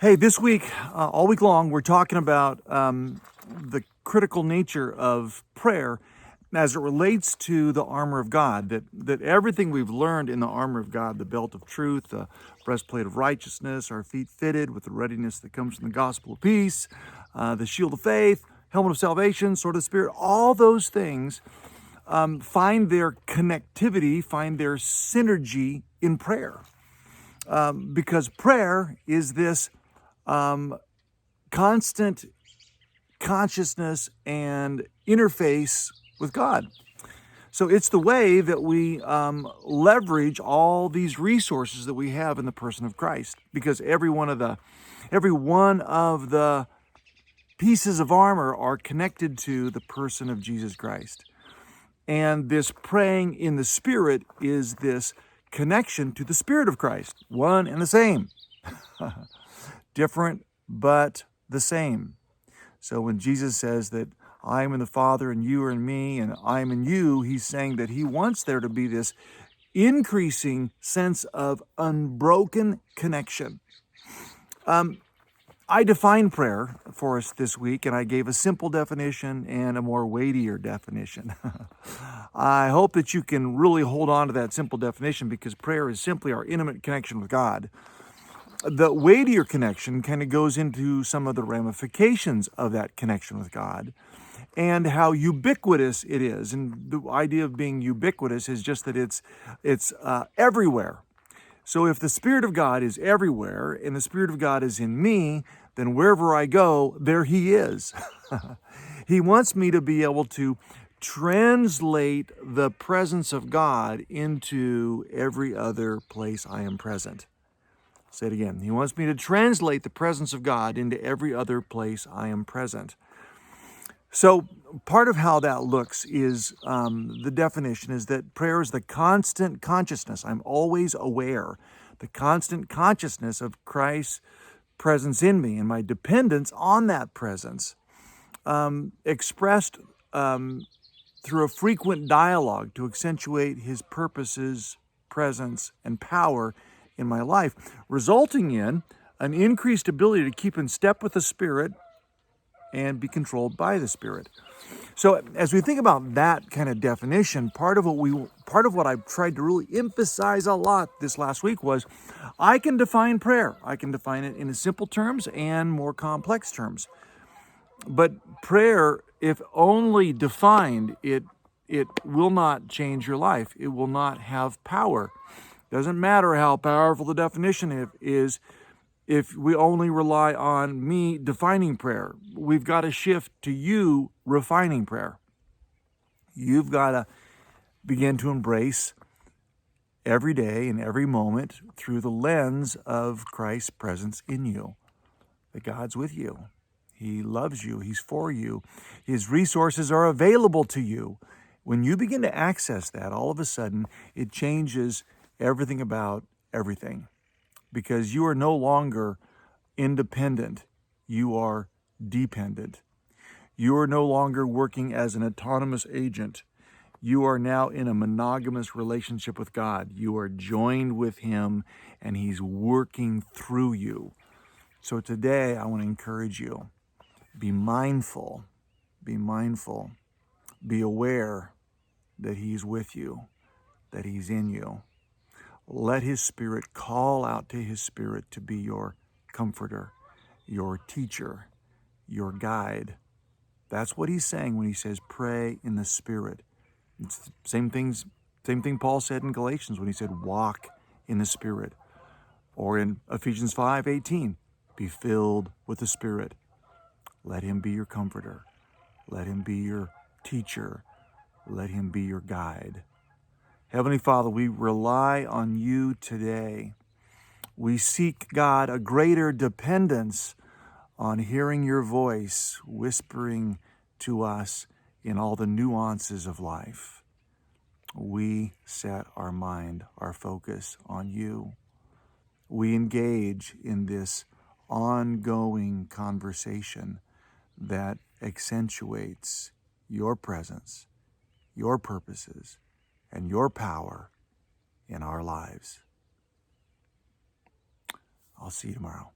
Hey, this week, all week long, we're talking about the critical nature of prayer as it relates to the armor of God. That everything we've learned in the armor of God, the belt of truth, the breastplate of righteousness, our feet fitted with the readiness that comes from the gospel of peace, the shield of faith, helmet of salvation, sword of the Spirit, all those things find their connectivity, find their synergy in prayer. Because prayer is this constant consciousness and interface with God. So it's the way that we leverage all these resources that we have in the person of Christ, because every one of the pieces of armor are connected to the person of Jesus Christ. And this praying in the Spirit is this connection to the Spirit of Christ, one and the same. Different, but the same. So when Jesus says that I am in the Father and you are in me and I am in you, he's saying that he wants there to be this increasing sense of unbroken connection. I defined prayer for us this week, and I gave a simple definition and a more weightier definition. I hope that you can really hold on to that simple definition, because prayer is simply our intimate connection with God. The weightier connection kind of goes into some of the ramifications of that connection with God and how ubiquitous it is. And the idea of being ubiquitous is just that it's everywhere. So if the Spirit of God is everywhere and the Spirit of God is in me, then wherever I go, there he is. He wants me to be able to translate the presence of God into every other place I am present. Say it again. He wants me to translate the presence of God into every other place I am present. So part of how that looks is the definition is that prayer is the constant consciousness. I'm always aware. The constant consciousness of Christ's presence in me and my dependence on that presence, expressed through a frequent dialogue to accentuate his purposes, presence, and power in my life, resulting in an increased ability to keep in step with the Spirit and be controlled by the Spirit. So as we think about that kind of definition, part of what I've tried to really emphasize a lot this last week was I can define prayer. I can define it in simple terms and more complex terms. But prayer, if only defined, it will not change your life. It will not have power. Doesn't matter how powerful the definition is if we only rely on me defining prayer. We've got to shift to you refining prayer. You've got to begin to embrace every day and every moment through the lens of Christ's presence in you, that God's with you. He loves you. He's for you. His resources are available to you. When you begin to access that, all of a sudden, it changes everything about everything, because you are no longer independent. You are dependent. You are no longer working as an autonomous agent. You are now in a monogamous relationship with God. You are joined with him, and he's working through you. So today, I want to encourage you. Be mindful. Be mindful. Be aware that he's with you, that he's in you. Let his Spirit call out to his Spirit to be your comforter, your teacher, your guide. That's what he's saying when he says pray in the Spirit. It's the same thing Paul said in Galatians when he said walk in the Spirit. Or in Ephesians 5:18, be filled with the Spirit. Let him be your comforter. Let him be your teacher. Let him be your guide. Heavenly Father, we rely on you today. We seek, God, a greater dependence on hearing your voice whispering to us in all the nuances of life. We set our mind, our focus on you. We engage in this ongoing conversation that accentuates your presence, your purposes, and your power in our lives. I'll see you tomorrow.